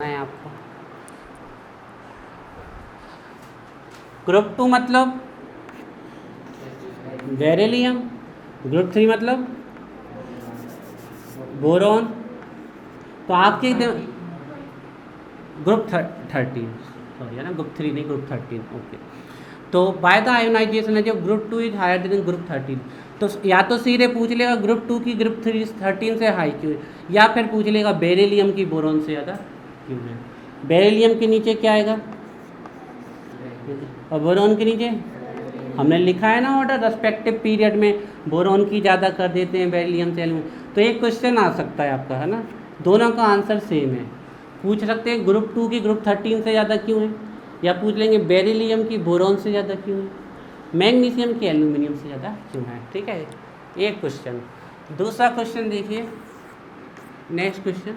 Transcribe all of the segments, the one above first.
है आपको। ग्रुप 2 मतलब बेरिलियम, ग्रुप 3 मतलब बोरॉन। तो आपके ग्रुप 13, सॉरी है ना, ग्रुप 3 नहीं, ग्रुप 13। ओके, तो बाय द आयोनाइजेशन है जो group 2 is higher than group 13। तो या तो सीधे पूछ लेगा ग्रुप 2 की ग्रुप 13 से हाई क्यों है, या फिर पूछ लेगा बेरिलियम की बोरॉन से ज़्यादा क्यों है। बेरिलियम के नीचे क्या आएगा और बोरॉन के नीचे हमने लिखा है ना ऑर्डर, रेस्पेक्टिव पीरियड में बोरॉन की ज़्यादा कर देते हैं बेरिलियम से एल्यूमिनियम। तो एक क्वेश्चन आ सकता है आपका, है ना, दोनों का आंसर सेम है। पूछ सकते हैं ग्रुप 2 की ग्रुप 13 से ज़्यादा क्यों है, या पूछ लेंगे बेरिलियम की बोरॉन से ज़्यादा क्यों है, मैग्नीशियम की एल्यूमिनियम से ज़्यादा क्यों है। ठीक है, एक क्वेश्चन। दूसरा क्वेश्चन देखिए, नेक्स्ट क्वेश्चन।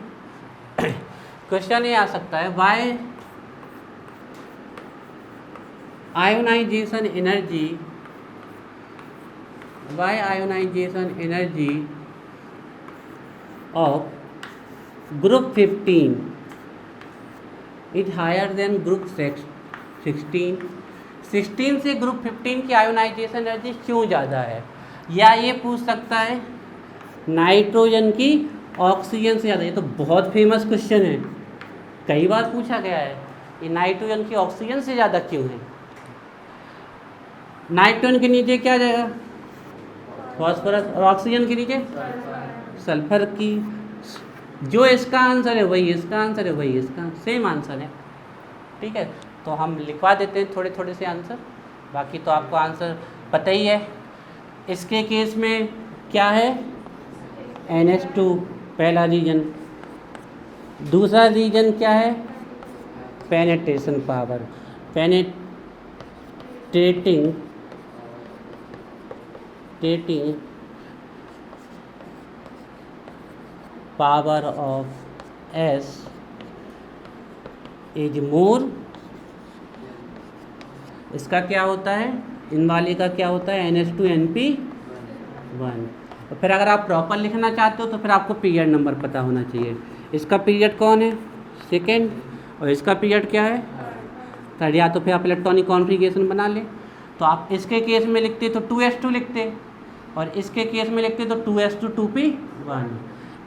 क्वेश्चन ये आ सकता है, Y ionization energy of group 15 is higher than group 16। 16 से ग्रुप 15 की आयोनाइजेशन एनर्जी क्यों ज़्यादा है। या ये पूछ सकता है नाइट्रोजन की ऑक्सीजन से ज़्यादा। ये तो बहुत फेमस क्वेश्चन है, कई बार पूछा गया है, ये नाइट्रोजन की ऑक्सीजन से ज़्यादा क्यों है। नाइट्रोजन के नीचे क्या जाएगा, फॉस्फोरस, और ऑक्सीजन के नीचे सल्फर की। जो इसका आंसर है वही इसका आंसर है, वही इसका सेम आंसर है। ठीक है, तो हम लिखवा देते हैं थोड़े थोड़े से आंसर, बाकी तो आपको आंसर पता ही है। इसके केस में क्या है, NH2 पहला रीजन। दूसरा रीजन क्या है, penetration power, penetrating power of S is more. इसका क्या होता है, इन वाले का क्या होता है, NH2NP1। और फिर अगर आप प्रॉपर लिखना चाहते हो तो फिर आपको पीरियड नंबर पता होना चाहिए। इसका पीरियड कौन है, सेकेंड, और इसका पीरियड क्या है, थर्ड। या तो फिर आप इलेक्ट्रॉनिक कॉन्फ़िगरेशन बना लें, तो आप इसके केस में लिखते तो 2s2 लिखते, और इसके केस में लिखते तो 2s2 2p1।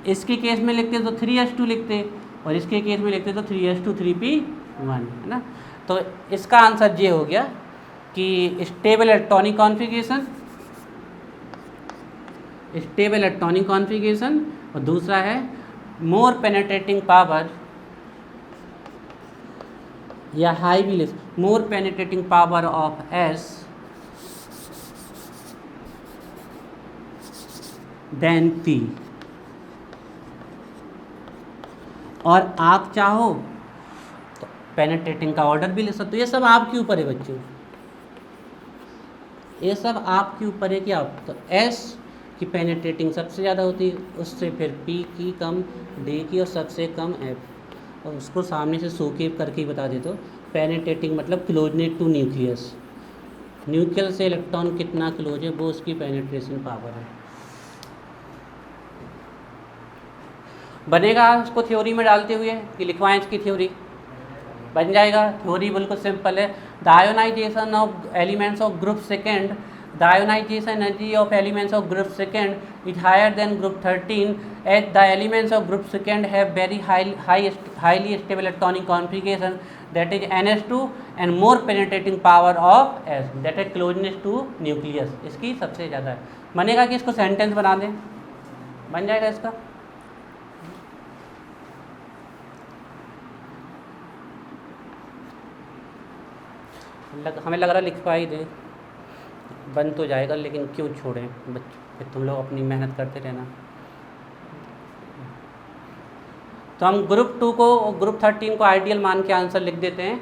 इसके केस में लिखते तो 3s2 लिखते, और इसके केस में लिखते तो 3s2 3p1, है ना। तो इसका आंसर ये हो गया कि स्टेबल इलेक्ट्रॉनिक कॉन्फ़िगरेशन, और दूसरा है मोर पेनेट्रेटिंग पावर, या हाई भी लिख, more penetrating power of S then P। और आप चाहो तो पेनेट्रेटिंग का ऑर्डर भी ले सकते हो। ये सब आपके ऊपर है बच्चों, ये सब आपके ऊपर है कि आप तो S की पेनेट्रेटिंग सबसे ज़्यादा होती है, उससे फिर P की कम, D की, और सबसे कम F। और उसको सामने से शोकेप करके ही बता देते हो। पेनेट्रेटिंग मतलब क्लोजनेट टू न्यूक्लियस, न्यूक्लियस से इलेक्ट्रॉन कितना क्लोज है वो उसकी पेनेट्रेशन पावर है। बनेगा उसको थ्योरी में डालते हुए कि लिखवाएं, इसकी थ्योरी बन जाएगा। थ्योरी बिल्कुल सिंपल है, the ionization of elements of group second, the ionization energy of elements of group second is higher than group 13 as the elements of group second have very highly stable electronic configuration that is NH2 and more penetrating power of S that is closeness to nucleus। इसकी सबसे ज़्यादा है। बनेगा कि इसको sentence बना दें, बन जाएगा इसका। हमें लग रहा लिखवा ही दें, बन तो जाएगा, लेकिन क्यों छोड़ें बच्चों, फिर तुम लोग अपनी मेहनत करते रहना। तो हम ग्रुप 2 को और ग्रुप 13 को आइडियल मान के आंसर लिख देते हैं,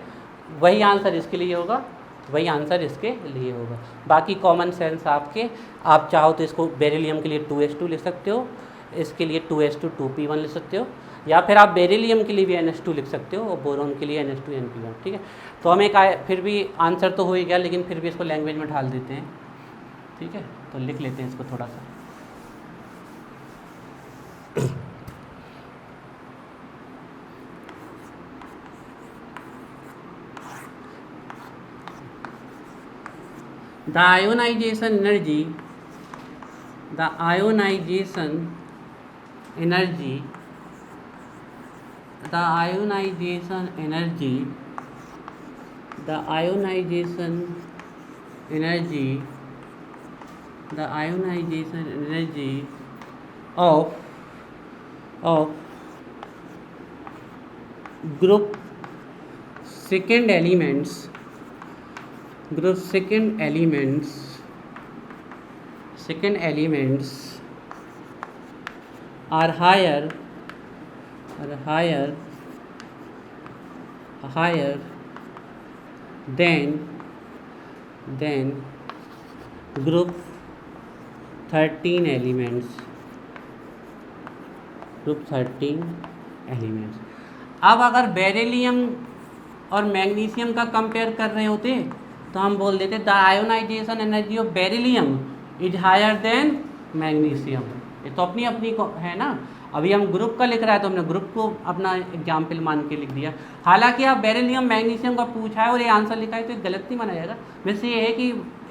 वही आंसर इसके लिए होगा, वही आंसर इसके लिए होगा। बाकी कॉमन सेंस आपके, आप चाहो तो इसको बेरिलियम के लिए 2s2 लिख सकते हो, इसके लिए 2s2 2p1 लिख सकते हो, या फिर आप बेरिलियम के लिए भी NH2 लिख सकते हो और बोरॉन के लिए NH2NP1। ठीक है, तो हमें फिर भी आंसर तो हो ही गया, लेकिन फिर भी इसको लैंग्वेज में ढाल देते हैं। ठीक है, तो लिख लेते हैं इसको थोड़ा सा। the ionization energy, the ionization energy, the ionization energy, the ionization energy, the ionization energy of group second elements, group second elements are higher than group 13 elements, group 13 elements। अब अगर बेरिलियम और मैग्नीशियम का compare कर रहे होते तो हम बोल देते the ionization energy of beryllium is higher than magnesium. ये तो अपनी अपनी को है ना। अभी हम ग्रुप का लिख रहा है तो हमने ग्रुप को अपना एग्जाम्पल मान के लिख दिया। हालांकि आप बेरिलियम मैग्नीशियम का पूछा है और ये आंसर लिखा है तो गलत नहीं माना जाएगा। वैसे ये है कि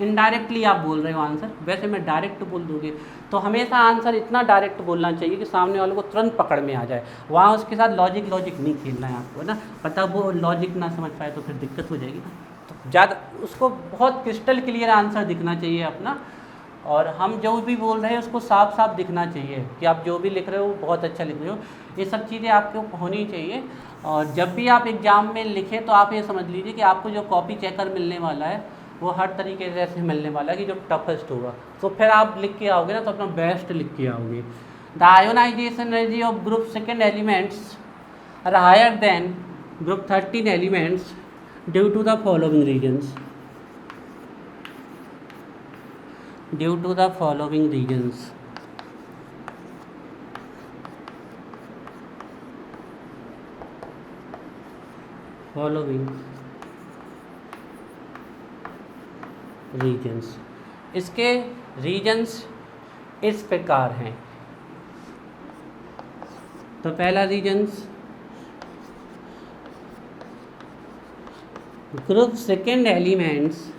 इनडायरेक्टली आप बोल रहे हो आंसर, वैसे मैं डायरेक्ट बोल दूँगी तो हमेशा आंसर इतना डायरेक्ट बोलना चाहिए कि सामने वाले को तुरंत पकड़ में आ जाए। वहाँ उसके साथ लॉजिक नहीं खेलना है आपको, है ना। पता वो लॉजिक ना समझ पाए तो फिर दिक्कत हो जाएगी ना। तो ज़्यादा उसको बहुत क्रिस्टल क्लियर आंसर दिखना चाहिए अपना, और हम जो भी बोल रहे हैं उसको साफ साफ दिखना चाहिए कि आप जो भी लिख रहे हो बहुत अच्छा लिख रहे हो। ये सब चीज़ें आपको होनी चाहिए। और जब भी आप एग्ज़ाम में लिखें तो आप ये समझ लीजिए कि आपको जो कॉपी चेकर मिलने वाला है वो हर तरीके से ऐसे मिलने वाला है कि जो टफेस्ट होगा। तो फिर आप लिख के आओगे ना तो अपना बेस्ट लिख के आओगे। The ionization energy of group second elements are higher than group 13 elements due to the following reasons, due to the following reasons। इसके रीजन्स इस प्रकार हैं। तो पहला reasons, group second elements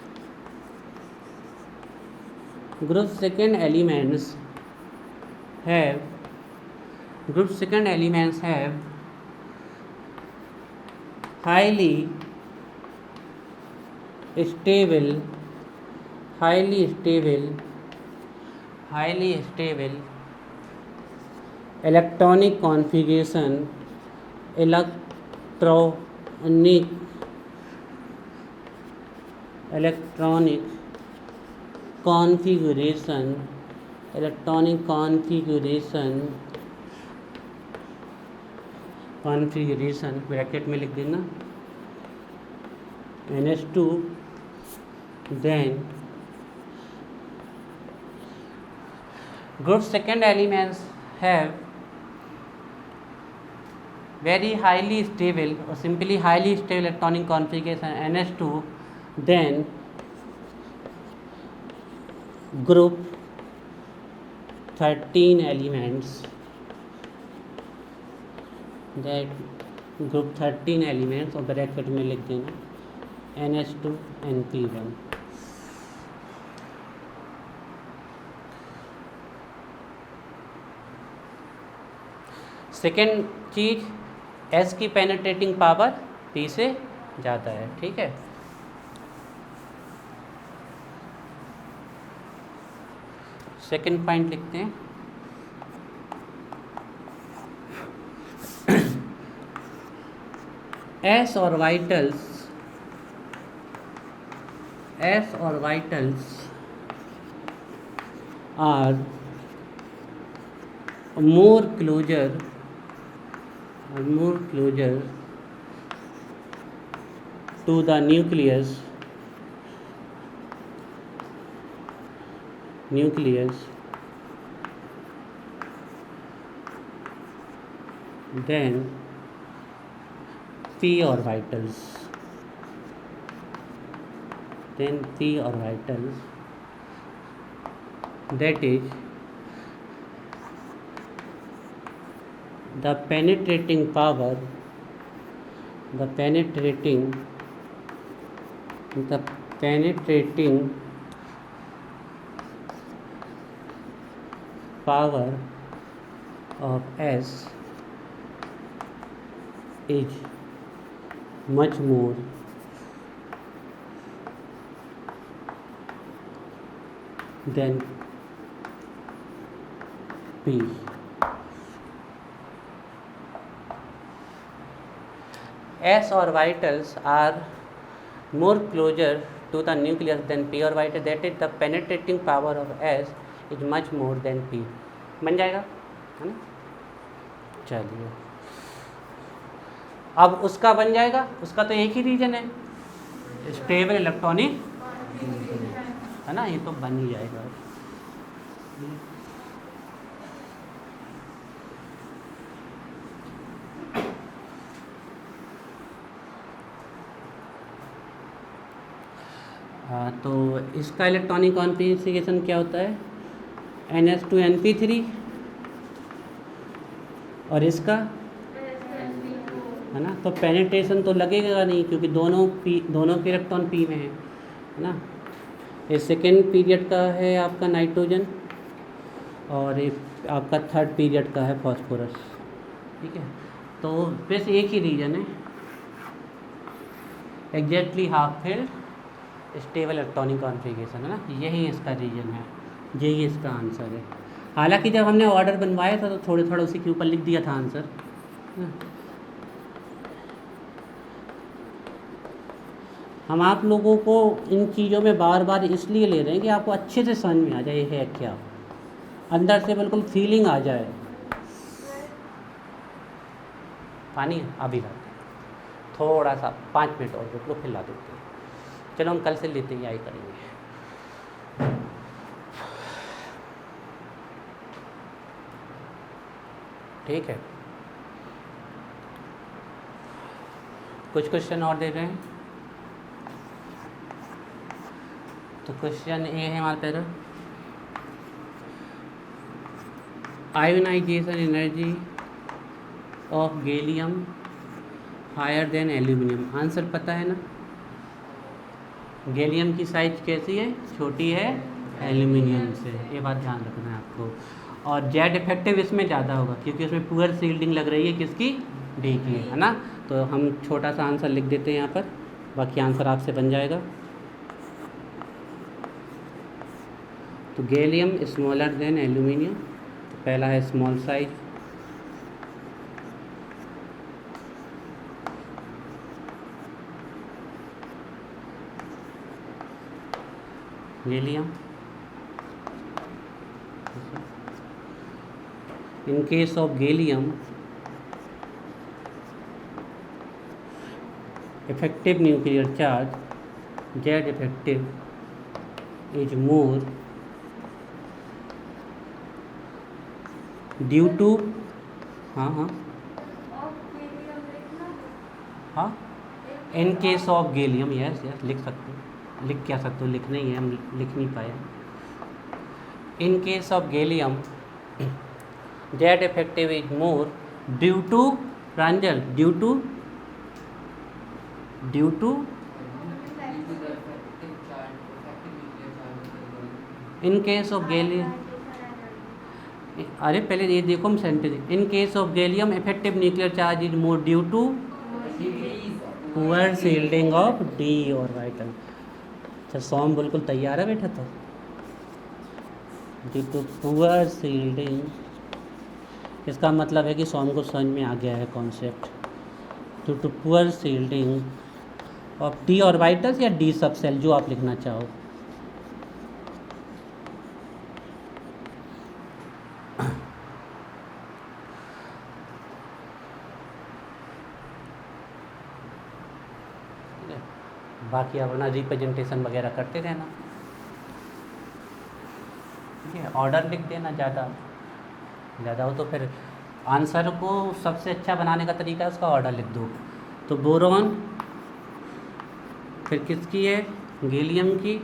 have highly stable electronic configuration, electronic configuration bracket में लिख देना NH2, then group second elements have very highly stable or simply highly stable electronic configuration NH2, then group 13 elements, that group 13 elements और bracket में लिख देना NH2 NP1। Second चीज, S की penetrating power P से ज़्यादा है, ठीक है। सेकेंड पॉइंट लिखते हैं, S orbitals are more closer to the nucleus than p orbitals, that is the penetrating power power of S is much more than P. S orbitals are more closer to the nucleus than P orbital, that is the penetrating power of S is much more than P. बन जाएगा, है ना? चलिए, अब उसका बन जाएगा, उसका तो एक ही रीजन है, स्टेबल इलेक्ट्रॉनिक, है ना, ये तो बन ही जाएगा। तो इसका इलेक्ट्रॉनिक कॉन्फ़िगरेशन क्या होता है, NS2Np3, और इसका, है ना, तो पेनिट्रेशन तो लगेगा नहीं क्योंकि दोनों के इलेक्ट्रॉन P में है ना। ये सेकेंड पीरियड का है आपका नाइट्रोजन और एक आपका थर्ड पीरियड का है फॉस्फोरस, ठीक है। तो बस एक ही रीजन है, exactly half field stable electronic configuration, है ना, यही इसका रीजन है, यही इसका आंसर है। हालांकि जब हमने ऑर्डर बनवाया था तो थोड़े थोड़ा उसी के ऊपर लिख दिया था आंसर। हम आप लोगों को इन चीज़ों में बार बार इसलिए ले रहे हैं कि आपको अच्छे से समझ में आ जाए है क्या, अंदर से बिल्कुल फीलिंग आ जाए। पानी अभी लाते हैं, थोड़ा सा 5 मिनट और रुक लो, फिर ला देते हैं। चलो हम कल से लेते ही आई करेंगे। ठीक है, कुछ क्वेश्चन और दे रहे हैं। तो क्वेश्चन ये है हमारे तरह, ionization energy of gallium higher than aluminium. Answer पता है ना, गैलियम की साइज कैसी है, छोटी है एल्यूमिनियम से, ये बात ध्यान रखना है आपको। और जेड इफेक्टिव इसमें ज़्यादा होगा क्योंकि उसमें पुअर सील्डिंग लग रही है किसकी, डी की, है ना। तो हम छोटा सा आंसर लिख देते हैं यहाँ पर, बाकी आंसर आपसे बन जाएगा। तो गैलियम स्मॉलर देन एल्यूमिनियम, तो पहला है small size, gallium. In case of gallium, effective nuclear charge Z effective is more due to हाँ in case of gallium, yes लिख सकते हो, लिख क्या सकते हो, लिखना ही है, हम लिख नहीं पाए। In case of gallium Z effective is more due to Pranjal, due to in case of gallium, अरे पहले ये देखो हम sentence, in case of gallium effective nuclear charge is more due to poor shielding of d orbital. अच्छा song बिल्कुल तैयार है बेटा, तो ड्यू टू पुअर शील्डिंग, इसका मतलब है कि सॉन्ग को समझ में आ गया है concept. Due to poor shielding of d orbitals या डी सबसेल, जो आप लिखना चाहो। बाकी अपना रिप्रेजेंटेशन वगैरह करते रहना, ठीक है। ऑर्डर लिख देना, ज़्यादा हो तो फिर आंसर को सबसे अच्छा बनाने का तरीका है उसका ऑर्डर लिख दो। तो बोरॉन, फिर किसकी है, गैलियम की,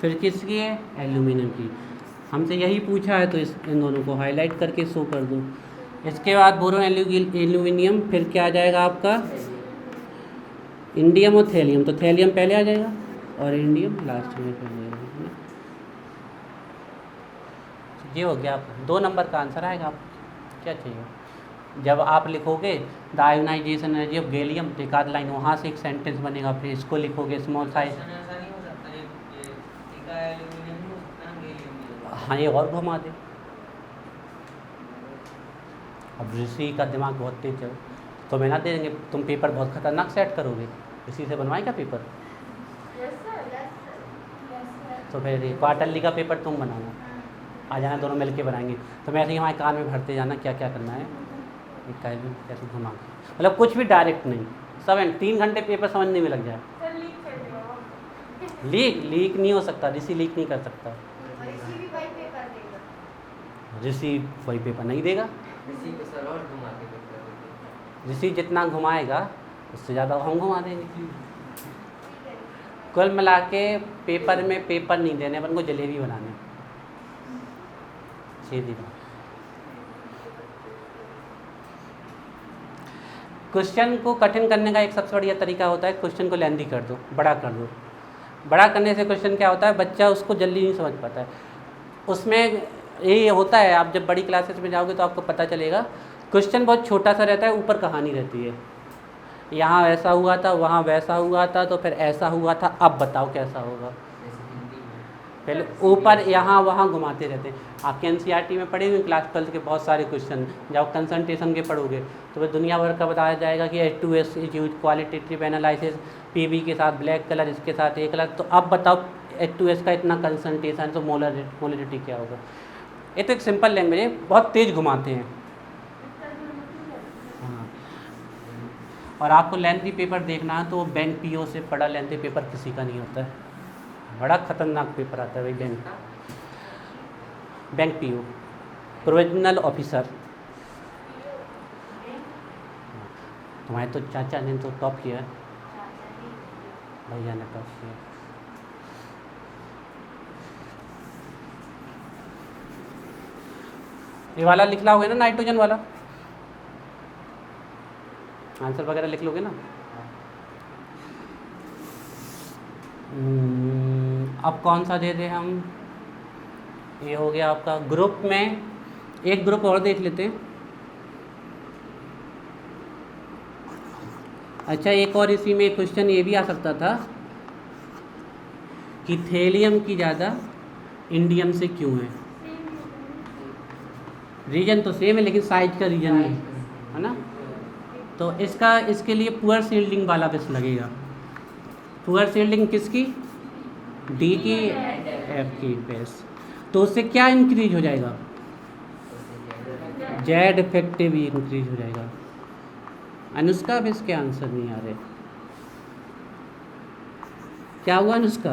फिर किसकी है, एल्यूमिनियम की। हमसे यही पूछा है तो इन दोनों को हाईलाइट करके शो कर दो। इसके बाद बोरोन, एल्यूमिनियम, फिर क्या आ जाएगा आपका इंडियम और थैलियम। तो थैलियम पहले आ जाएगा और इंडियम लास्ट में आ जाएगा, है ना। ये हो गया आपका 2 नंबर का आंसर आएगा। आपको क्या चाहिए? जब आप लिखोगे the ionization energy of gallium, तो एक आध लाइन वहाँ से एक सेंटेंस बनेगा, फिर इसको लिखोगे स्मॉल साइज। हाँ, ये और घुमा दे। अब ऋषि का दिमाग बहुत तेज है, तो मैं ना दे देंगे, तुम पेपर बहुत खतरनाक सेट करोगे, ऋषि से बनवाएगा पेपर। तो फिर क्वार्टरली का पेपर तुम बनाना, आ जाना, दोनों मिल के बनाएंगे। तो मैं ऐसे ही हमारे कान में भरते जाना क्या क्या करना है, कैसे घुमा, मतलब कुछ भी डायरेक्ट नहीं, सब 3 घंटे पेपर समझने में लग जाए। लीक नहीं हो सकता, ऋषि लीक नहीं कर सकता। ऋषि वही पेपर नहीं देगा, ऋषि जितना घुमाएगा उससे ज़्यादा हम घुमा देंगे। कुल मिला के पेपर में पेपर नहीं देने, अपन को जलेबी बनाने, सीधी बात। क्वेश्चन को कठिन करने का एक सबसे बढ़िया तरीका होता है, क्वेश्चन को लेंदी कर दो, बड़ा कर दो। बड़ा करने से क्वेश्चन क्या होता है, बच्चा उसको जल्दी नहीं समझ पाता है। उसमें ये होता है, आप जब बड़ी क्लासेस में जाओगे तो आपको पता चलेगा, क्वेश्चन बहुत छोटा सा रहता है, ऊपर कहानी रहती है। यहाँ ऐसा हुआ था, वहाँ वैसा हुआ था, तो फिर ऐसा हुआ था, अब बताओ कैसा होगा। पहले ऊपर यहाँ वहाँ घुमाते रहते हैं। आपके एनसीईआरटी में पढ़े हुए क्लास 12 के बहुत सारे क्वेश्चन, जब कंसंट्रेशन के पढ़ोगे तो फिर दुनिया भर का बताया जाएगा कि H2S is use qualitative analysis, PV के साथ ब्लैक कलर, इसके साथ एक कलर, तो अब बताओ H2S का इतना कंसंट्रेशन, तो मोलरिटी क्या होगा। ये तो एक सिंपल लैंग्वेज है, बहुत तेज घुमाते हैं। हाँ, और आपको लेंथी पेपर देखना है तो बैंक PO से बड़ा लेंथी पेपर किसी का नहीं होता है, बड़ा खतरनाक पेपर आता है भाई। Bank PO, provisional officer. तुम्हारे तो चाचा ने तो टॉप किया है, भैया ने टॉप किया। ये वाला लिख लोगे ना, नाइट्रोजन वाला आंसर वगैरह लिख लोगे ना। अब कौन सा दे दे हम, ये हो गया आपका ग्रुप में। एक ग्रुप और देख लेते हैं। अच्छा, एक और इसी में क्वेश्चन ये भी आ सकता था कि थेलियम की ज़्यादा इंडियम से क्यों है। रीजन तो सेम है लेकिन साइज का रीजन नहीं है ना। तो इसके लिए पुअर शील्डिंग वाला बेस लगेगा। पुअर शील्डिंग किसकी, डी की, एफ की बेस। तो उससे क्या इंक्रीज हो जाएगा, जेड इफेक्टिव इंक्रीज हो जाएगा। अनुष्का अब इसके आंसर नहीं आ रहे, क्या हुआ अनुष्का,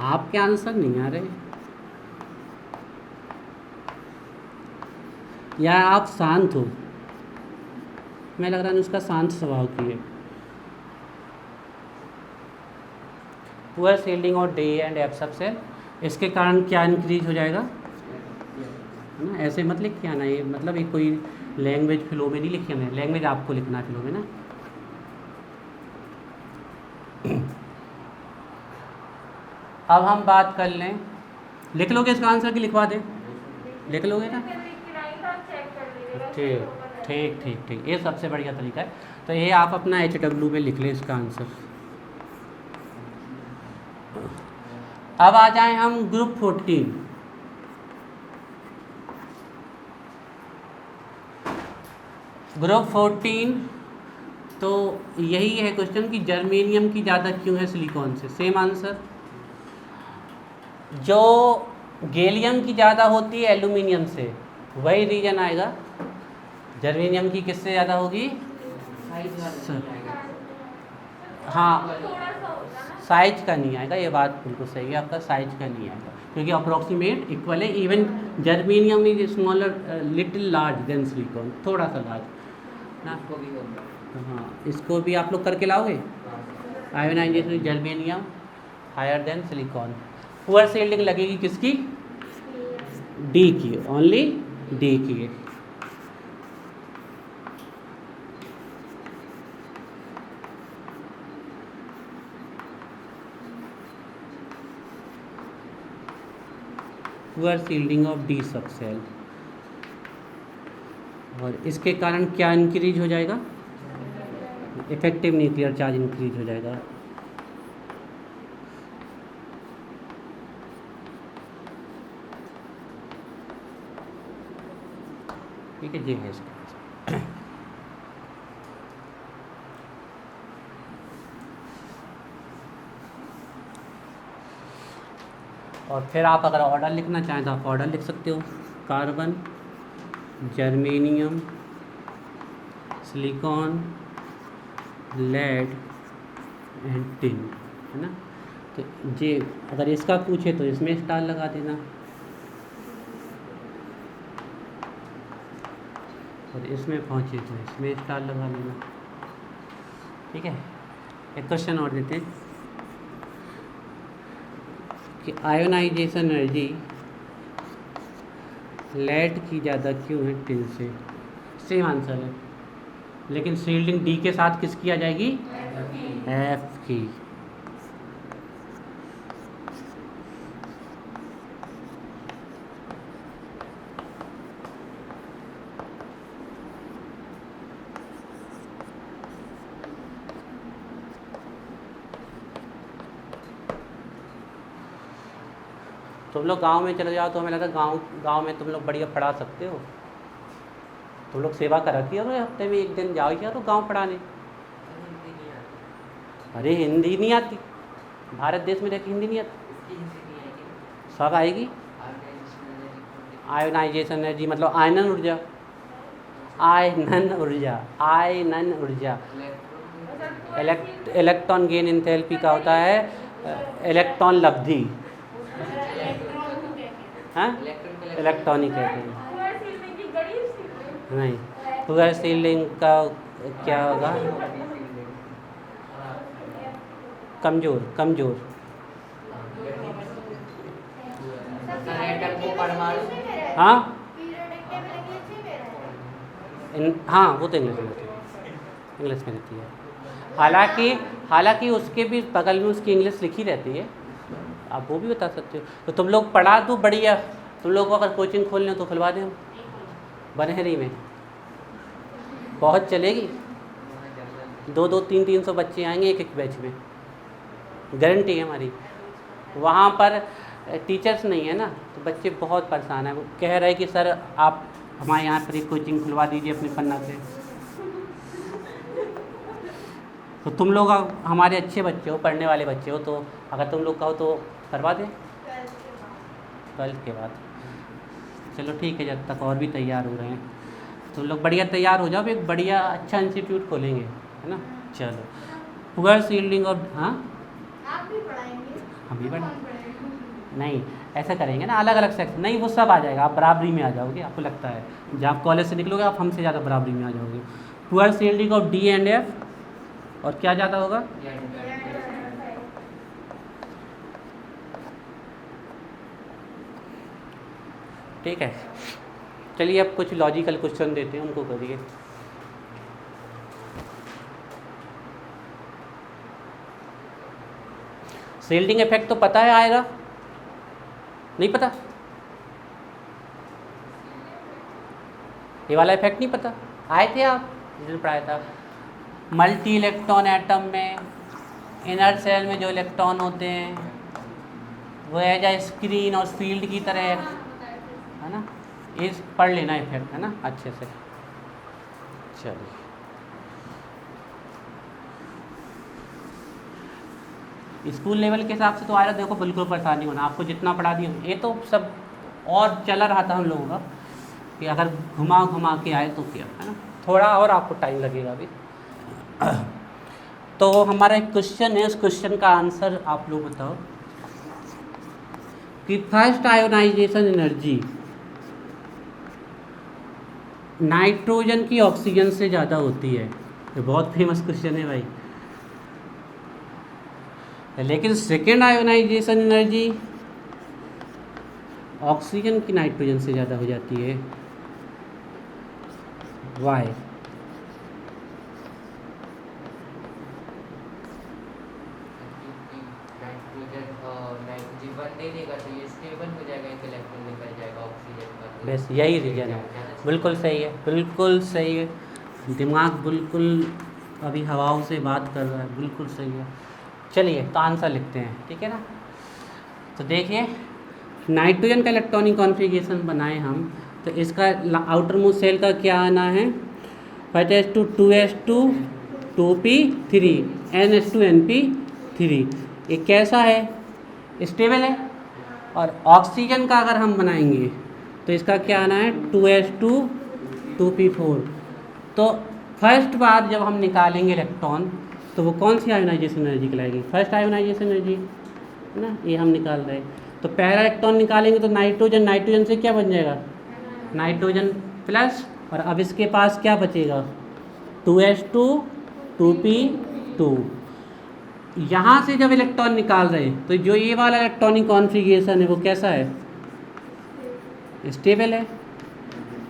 आपके आंसर नहीं आ रहे, या आप शांत हो। मैं लग रहा है अनुष्का शांत स्वभाव की है। पुअर शील्डिंग और डी एंड एफ सबसे, इसके कारण क्या इंक्रीज हो जाएगा, है ना। ऐसे मत लिख के आना, ये मतलब ये कोई लैंग्वेज फ्लो में नहीं लिखे हैं, लैंग्वेज आपको लिखना है फ्लो में ना। अब हम बात कर लें, लिख लोगे इसका आंसर कि लिखवा दें, लिख लोगे ना। ठीक ठीक ठीक ठीक, ये सबसे बढ़िया तरीका है। तो ये आप अपना HW पे लिख लें इसका आंसर। अब आ जाएं हम ग्रुप 14। ग्रुप 14 तो यही है क्वेश्चन कि जर्मेनियम की ज़्यादा क्यों है सिलिकॉन से। सेम आंसर, जो गैलियम की ज़्यादा होती है एल्यूमिनियम से, वही रीजन आएगा। जर्मेनियम की किससे ज़्यादा होगी, हाँ साइज का नहीं आएगा, ये बात बिल्कुल सही है आपका, साइज का नहीं आएगा क्योंकि अप्रोक्सीमेट इक्वल है। Even germanium is smaller little large than silicon, थोड़ा सा लार्ज ना। हाँ, इसको भी आप लोग करके लाओगे। Ionization germanium higher than silicon. Poor shielding लगेगी किसकी, डी की, ओनली डी की। Poor shielding of d subshell. और इसके कारण क्या इंक्रीज हो जाएगा? इफेक्टिव न्यूक्लियर चार्ज इंक्रीज हो जाएगा। ठीक है, ये है इसका। और फिर आप अगर ऑर्डर लिखना चाहें तो आप ऑर्डर लिख सकते हो। Carbon, germanium, silicon, lead and tin, है ना। तो ये अगर इसका पूछे तो इसमें स्टार लगा देना, और इसमें पहुँचे तो इसमें स्टार लगा लेना। ठीक है, एक क्वेश्चन और देते हैं कि आयोनाइजेशन एनर्जी लेड की ज़्यादा क्यों है टिन से? सेम आंसर है, लेकिन शील्डिंग डी के साथ किसकी आ जाएगी? एफ की। तुम लोग गांव में चले जाओ तो हमें लगता है गांव में तुम लोग बढ़िया पढ़ा सकते हो। तुम लोग सेवा कराती हो, हफ्ते में एक दिन जाओ यार तो गाँव पढ़ाने। अरे हिंदी नहीं आती, भारत देश में रहकर हिंदी नहीं आती, सब आएगी। आयोनाइजेशन एनर्जी मतलब आयनन ऊर्जा, आयनन ऊर्जा, आयनन ऊर्जा। इलेक्ट्रॉन गेन एंथैल्पी का होता है इलेक्ट्रॉन लब्धि, हाँ इलेक्ट्रॉनिक कहते हैं। नहीं, पुअर सील्डिंग का क्या होगा? कमज़ोर, कमज़ोर। हाँ हाँ, वो तो इंग्लिश में रहती है, इंग्लिश में रहती है। हालांकि उसके भी बगल में उसकी इंग्लिश लिखी रहती है, आप वो भी बता सकते हो। तो तुम लोग पढ़ा दो बढ़िया, तुम लोग को अगर कोचिंग खोलनी हो तो खुलवा दें हम बनहरी में, बहुत चलेगी। 200 300 बच्चे आएंगे एक एक बैच में, गारंटी है हमारी। वहाँ पर टीचर्स नहीं है ना, तो बच्चे बहुत परेशान हैं। वो कह रहे हैं कि सर आप हमारे यहाँ पर एक कोचिंग खुलवा दीजिए अपने पन्ना से। तो तुम लोग हमारे अच्छे बच्चे हो, पढ़ने वाले बच्चे हो, तो अगर तुम लोग कहो तो करवा दें 12th के बाद। चलो ठीक है, जब तक और भी तैयार हो रहे हैं तुम लोग बढ़िया तैयार हो जाओ, एक बढ़िया अच्छा इंस्टीट्यूट खोलेंगे, है ना। चलो, पुअर सील्डिंग और हाँ आप भी पढ़ाएंगे? हम भी पढ़ाएंगे। नहीं, ऐसा करेंगे ना, अलग अलग सेक्शन नहीं, वो सब आ जाएगा, आप बराबरी में आ जाओगे। आपको लगता है जब आप कॉलेज से निकलोगे आप हमसे ज़्यादा बराबरी में आ जाओगे। Poor shielding of D and F, और क्या ज़्यादा होगा? ठीक है, चलिए अब कुछ लॉजिकल क्वेश्चन देते हैं, उनको करिए। सील्डिंग इफेक्ट तो पता है आएगा, नहीं पता? ये वाला इफेक्ट नहीं पता? आए थे आप जिसने पढ़ाया था। मल्टी इलेक्ट्रॉन एटम में इनर सेल में जो इलेक्ट्रॉन होते हैं वो एज ए स्क्रीन और फील्ड की तरह है ना, इस पढ़ लेना इफेक्ट, है ना, अच्छे से। चलिए, स्कूल लेवल के हिसाब से तो आ रहा, देखो बिल्कुल परेशानी होना, आपको जितना पढ़ा दिया ये तो सब और चला रहा था हम लोगों का कि अगर घुमा के आए तो क्या, है ना, थोड़ा और आपको टाइम लगेगा अभी। तो हमारा एक क्वेश्चन है, उस क्वेश्चन का आंसर आप लोग बताओ कि फर्स्ट आयोनाइजेशन एनर्जी नाइट्रोजन की ऑक्सीजन से ज़्यादा होती है। ये बहुत फेमस क्वेश्चन है भाई। लेकिन सेकेंड आयोनाइजेशन एनर्जी ऑक्सीजन की नाइट्रोजन से ज़्यादा हो जाती है। वाई? नाइट्रोजन वन दे देगा तो ये स्टेबल हो जाएगा, एक इलेक्ट्रॉन निकल जाएगा ऑक्सीजन का। तो बस यही रीजन है। बिल्कुल सही है, बिल्कुल सही है। दिमाग बिल्कुल अभी हवाओं से बात कर रहा है, बिल्कुल सही है। चलिए तो आंसर लिखते हैं, ठीक है ना। तो देखिए नाइट्रोजन का इलेक्ट्रॉनिक कॉन्फ़िगरेशन बनाए हम, तो इसका आउटर मोस्ट शेल का क्या आना है, 5s2 2s2 2p3 ns2 np3। ये कैसा है, स्टेबल है। और ऑक्सीजन का अगर हम बनाएंगे तो इसका क्या आना है, 2s2 2p4। तो फर्स्ट बार जब हम निकालेंगे इलेक्ट्रॉन तो वो कौन सी आयोनाइजेशन एनर्जी कहलाएगी, फर्स्ट आयोनाइजेशन एनर्जी है ना, ये हम निकाल रहे हैं। तो पहला इलेक्ट्रॉन निकालेंगे तो नाइट्रोजन से क्या बन जाएगा, नाइट्रोजन प्लस, और अब इसके पास क्या बचेगा, 2s2 2p2। यहाँ से जब इलेक्ट्रॉन निकाल रहे हैं तो जो ये वाला इलेक्ट्रॉनिक कॉन्फ़िगरेशन है वो कैसा है, स्टेबल है,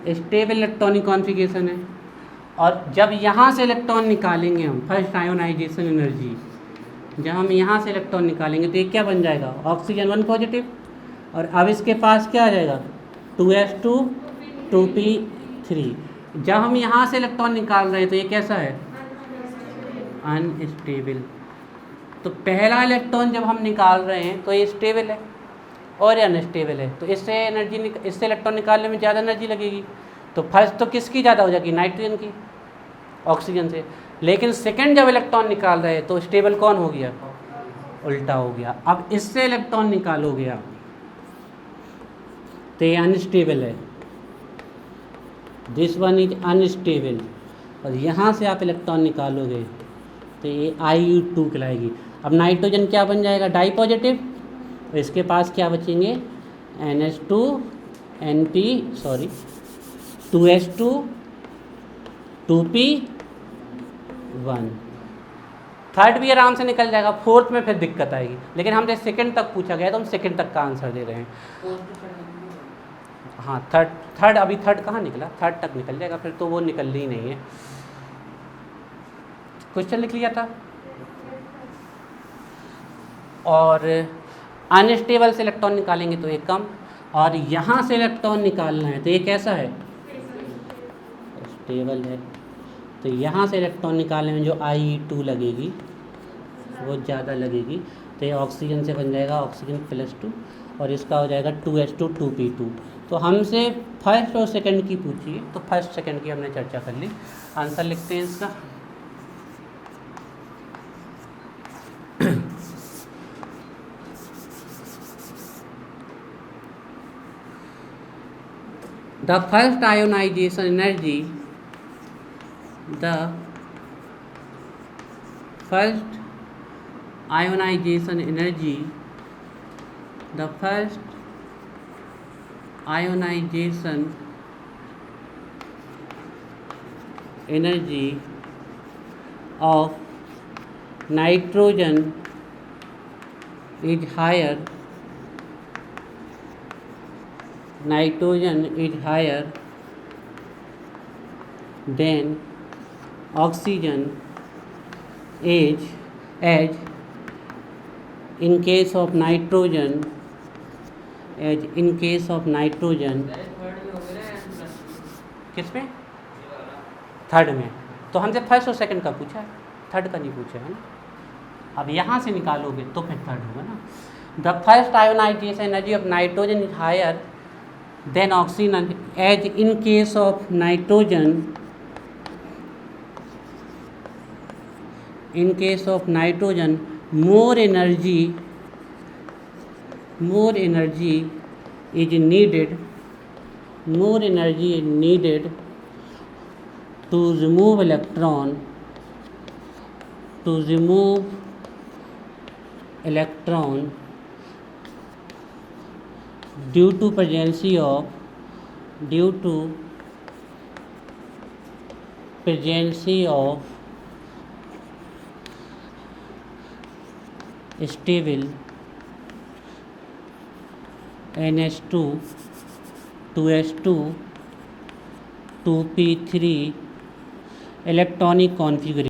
स्टेबल इलेक्ट्रॉनिक कॉन्फ़िगरेशन है। और जब यहाँ से इलेक्ट्रॉन निकालेंगे हम, फर्स्ट आयोनाइजेशन एनर्जी, जब हम यहाँ से इलेक्ट्रॉन निकालेंगे तो ये क्या बन जाएगा, ऑक्सीजन 1 पॉजिटिव। और अब इसके पास क्या आ जाएगा, 2s2 2p3। जब हम यहाँ से इलेक्ट्रॉन निकाल रहे हैं तो ये कैसा है, अनस्टेबल। तो पहला इलेक्ट्रॉन जब हम निकाल रहे हैं तो ये स्टेबल है और ये अनस्टेबल है, तो इससे इलेक्ट्रॉन निकालने में ज़्यादा एनर्जी लगेगी। तो फर्स्ट तो किसकी ज़्यादा हो जाएगी, नाइट्रोजन की, ऑक्सीजन से। लेकिन सेकंड जब इलेक्ट्रॉन निकाल रहे हैं तो स्टेबल कौन हो गया, उल्टा हो गया। अब इससे इलेक्ट्रॉन निकालोगे आप तो ये अनस्टेबल है, दिस वन इज अनस्टेबल। और यहाँ से आप इलेक्ट्रॉन निकालोगे तो ये Iu2 कहलाएगी। अब नाइट्रोजन क्या बन जाएगा, डाई पॉजिटिव, और इसके पास क्या बचेंगे, NH2 NP 2s2 2p1। Third भी आराम से निकल जाएगा, फोर्थ में फिर दिक्कत आएगी। लेकिन हमसे सेकंड तक पूछा गया तो हम सेकंड तक का आंसर दे रहे हैं। हाँ थर्ड अभी थर्ड कहाँ निकला, थर्ड तक निकल जाएगा, फिर तो वो निकल ही नहीं है। क्वेश्चन लिख लिया था। और अनस्टेबल से इलेक्ट्रॉन निकालेंगे तो ये कम, और यहाँ से इलेक्ट्रॉन निकालना है तो ये कैसा है, स्टेबल है। तो यहाँ से इलेक्ट्रॉन निकालने में जो Ie2 लगेगी वो ज़्यादा लगेगी, तो ये ऑक्सीजन से बन जाएगा ऑक्सीजन +2, और इसका हो जाएगा 2s2 2p2। तो हमसे फर्स्ट और सेकंड की पूछी है, तो फर्स्ट सेकंड की हमने चर्चा कर ली। आंसर लिखते हैं इसका। The first ionization energy, the first ionization energy, the first ionization energy of nitrogen is higher, nitrogen is higher than oxygen as in case of nitrogen, as in case of nitrogen, किस में, third में। तो हमसे first और second का पूछा है, third का नहीं पूछा है ना। अब यहाँ से निकालोगे तो फिर थर्ड होगा ना। The first ionization energy of nitrogen is higher than oxygen as in case of nitrogen, in case of nitrogen more energy is needed, more energy is needed to remove electron, to remove electron due to presence of, due to presence of stable NH2 2s2 2p3 electronic configuration.